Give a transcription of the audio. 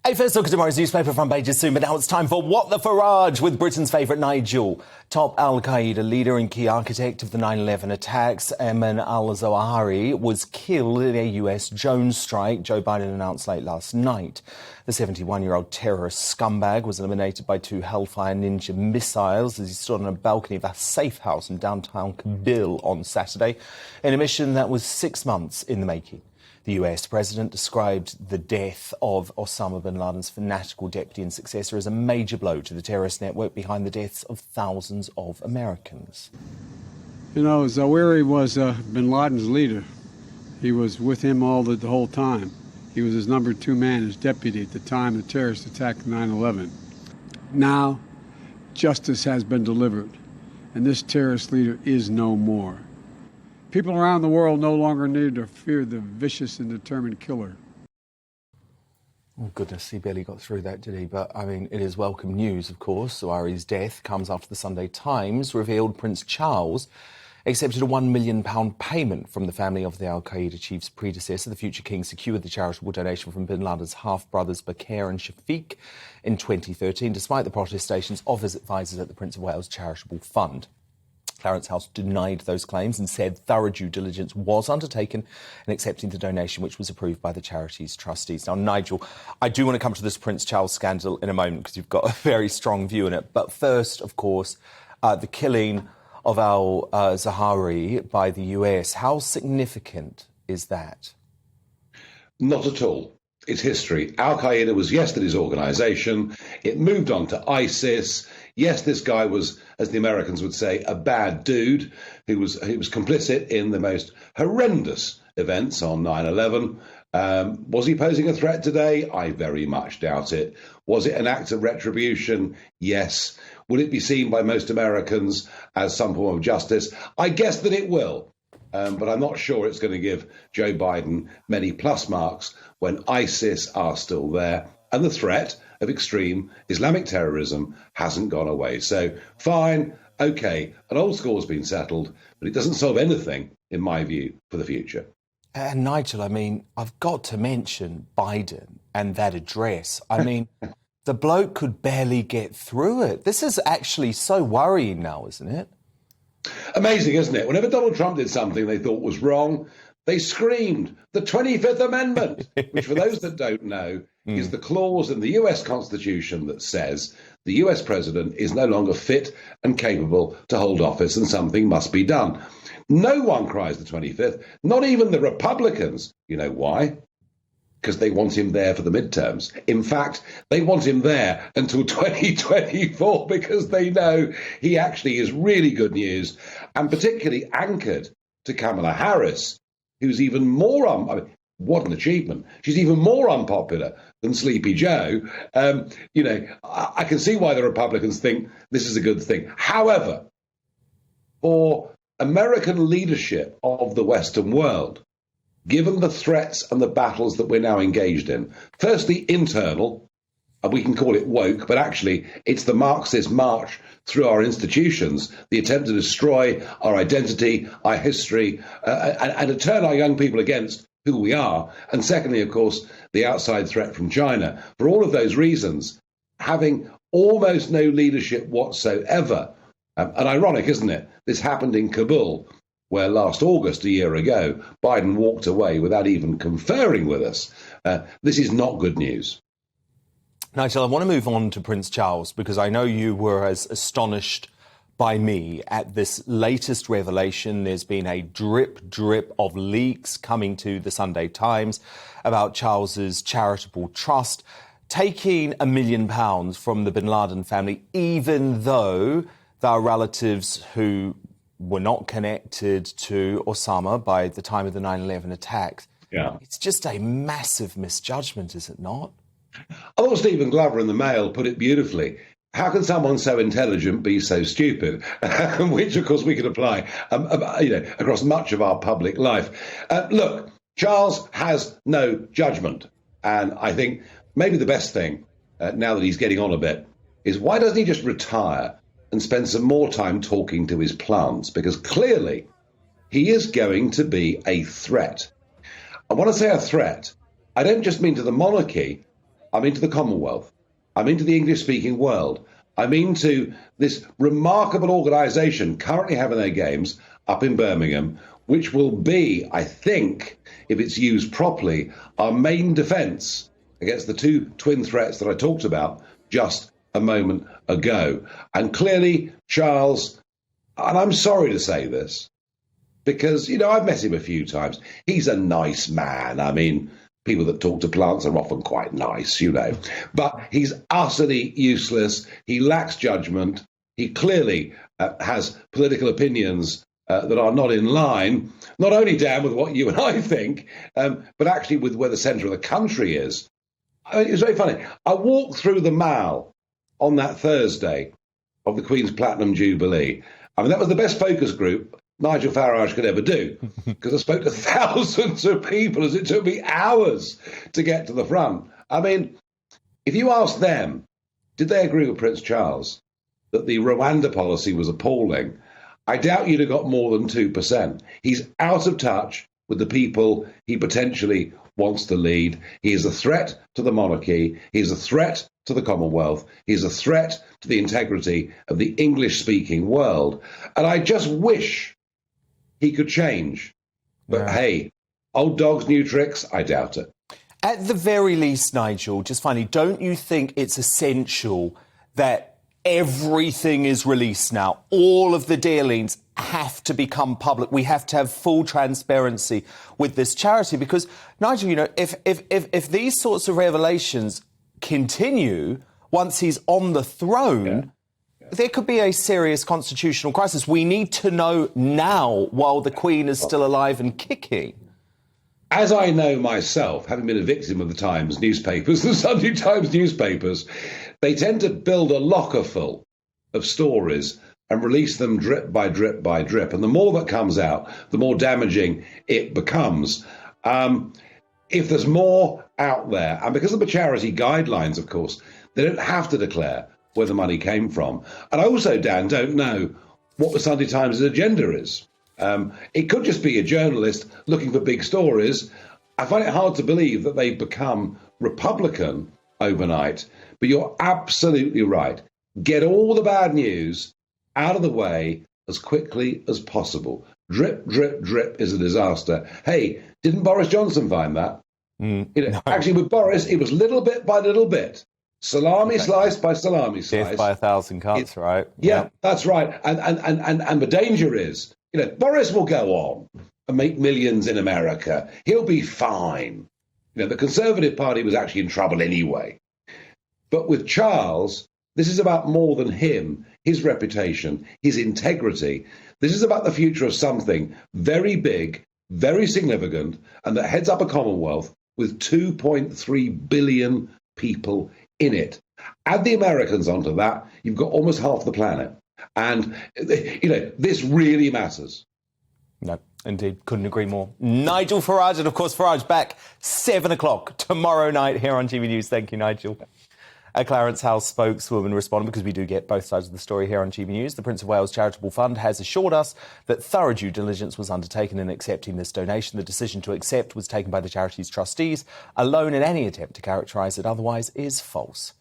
A first look at tomorrow's newspaper front pages soon, but now it's time for What the Farage with Britain's favourite Nigel. Top Al-Qaeda leader and key architect of the 9/11 attacks, Ayman al-Zawahiri, was killed in a US drone strike, Joe Biden announced late last night. The 71-year-old terrorist scumbag was eliminated by 2 Hellfire Ninja missiles as he stood on a balcony of a safe house in downtown Kabul on Saturday, in a mission that was 6 months in the making. The US president described the death of Osama bin Laden's fanatical deputy and successor as a major blow to the terrorist network behind the deaths of thousands of Americans. You know, Zawahiri was bin Laden's leader. He was with him the whole time. He was his number 2 man, his deputy at the time the terrorist attack of 9/11. Now, justice has been delivered, and this terrorist leader is no more. People around the world no longer need to fear the vicious and determined killer. Oh, goodness, he barely got through that, did he? But, I mean, it is welcome news, of course. Zawahiri's death comes after the Sunday Times revealed Prince Charles accepted a £1 million payment from the family of the Al-Qaeda chief's predecessor. The future king secured the charitable donation from bin Laden's half-brothers Bakr and Shafiq in 2013, despite the protestations of his advisors at the Prince of Wales Charitable Fund. Clarence House denied those claims and said thorough due diligence was undertaken in accepting the donation, which was approved by the charity's trustees. Now, Nigel, I do want to come to this Prince Charles scandal in a moment because you've got a very strong view in it. But first, of course, the killing of al-Zawahiri by the US. How significant is that? Not at all. It's history. Al-Qaeda was yesterday's organisation. It moved on to ISIS. Yes, this guy was, as the Americans would say, a bad dude who was complicit in the most horrendous events on 9/11. Was he posing a threat today? I very much doubt it. Was it an act of retribution? Yes. Will it be seen by most Americans as some form of justice? I guess that it will. But I'm not sure it's going to give Joe Biden many plus marks when ISIS are still there and the threat of extreme Islamic terrorism hasn't gone away. So, fine, OK, an old score's been settled, but it doesn't solve anything, in my view, for the future. And Nigel, I mean, I've got to mention Biden and that address. I mean, the bloke could barely get through it. This is actually so worrying now, isn't it? Amazing, isn't it? Whenever Donald Trump did something they thought was wrong, they screamed the 25th Amendment, which for those that don't know is the clause in the US Constitution that says the US president is no longer fit and capable to hold office and something must be done. No one cries the 25th, not even the Republicans. You know why? Because they want him there for the midterms. In fact, they want him there until 2024 because they know he actually is really good news and particularly anchored to Kamala Harris, who's even more, what an achievement. She's even more unpopular than Sleepy Joe. I can see why the Republicans think this is a good thing. However, for American leadership of the Western world, given the threats and the battles that we're now engaged in, firstly internal, and we can call it woke, but actually it's the Marxist march through our institutions, the attempt to destroy our identity, our history, and to turn our young people against who we are. And secondly, of course, the outside threat from China. For all of those reasons, having almost no leadership whatsoever, and ironic, isn't it? This happened in Kabul, where last August, a year ago, Biden walked away without even conferring with us. This is not good news. Nigel, I want to move on to Prince Charles because I know you were as astonished by me at this latest revelation. There's been a drip of leaks coming to the Sunday Times about Charles's charitable trust taking £1 million from the bin Laden family, even though there are relatives who were not connected to Osama by the time of the 9/11 attacks. Yeah. It's just a massive misjudgment, is it not? I thought Stephen Glover in the Mail put it beautifully. How can someone so intelligent be so stupid? Which, of course, we can apply across much of our public life. Look, Charles has no judgment. And I think maybe the best thing, now that he's getting on a bit, is why doesn't he just retire and spend some more time talking to his plants? Because clearly he is going to be a threat. And when I say a threat, I don't just mean to the monarchy, I mean to the Commonwealth. I mean to the English-speaking world. I mean to this remarkable organisation currently having their games up in Birmingham, which will be, I think, if it's used properly, our main defence against the two twin threats that I talked about just a moment ago. And clearly, Charles, and I'm sorry to say this, because, I've met him a few times. He's a nice man. I mean, people that talk to plants are often quite nice, But he's utterly useless. He lacks judgment. He clearly has political opinions that are not in line, not only, Dan, with what you and I think, but actually with where the centre of the country is. It was very funny. I walked through the Mall on that Thursday of the Queen's Platinum Jubilee. I mean, that was the best focus group Nigel Farage could ever do, because I spoke to thousands of people as it took me hours to get to the front. I mean, if you ask them, did they agree with Prince Charles that the Rwanda policy was appalling? I doubt you'd have got more than 2%. He's out of touch with the people he potentially wants to lead. He is a threat to the monarchy. He is a threat to the Commonwealth. He is a threat to the integrity of the English-speaking world. And I just wish he could change. But hey, old dogs, new tricks, I doubt it. At the very least, Nigel, just finally, don't you think it's essential that everything is released now? All of the dealings have to become public. We have to have full transparency with this charity, because, Nigel, if these sorts of revelations continue once he's on the throne, there could be a serious constitutional crisis. We need to know now while the Queen is still alive and kicking. As I know myself, having been a victim of the Times newspapers, the Sunday Times newspapers, they tend to build a locker full of stories and release them drip by drip by drip. And the more that comes out, the more damaging it becomes. If there's more out there, and because of the charity guidelines, of course, they don't have to declare where the money came from. And I also, Dan, don't know what the Sunday Times' agenda is. It could just be a journalist looking for big stories. I find it hard to believe that they've become Republican overnight. But you're absolutely right. Get all the bad news out of the way as quickly as possible. Drip, drip, drip is a disaster. Hey, didn't Boris Johnson find that? No. Actually, with Boris, it was little bit by little bit. Salami slice by salami slice. Death by 1,000 cuts, right? Yeah, that's right. And the danger is, Boris will go on and make millions in America. He'll be fine. The Conservative Party was actually in trouble anyway. But with Charles, this is about more than him, his reputation, his integrity. This is about the future of something very big, very significant, and that heads up a Commonwealth with 2.3 billion people in it. Add the Americans onto that, you've got almost half the planet. And, this really matters. No, indeed. Couldn't agree more. Nigel Farage, and of course, Farage back 7 o'clock tomorrow night here on GBNews. Thank you, Nigel. A Clarence House spokeswoman responded, because we do get both sides of the story here on GBNews. The Prince of Wales Charitable Fund has assured us that thorough due diligence was undertaken in accepting this donation. The decision to accept was taken by the charity's trustees. Alone in any attempt to characterise it otherwise is false.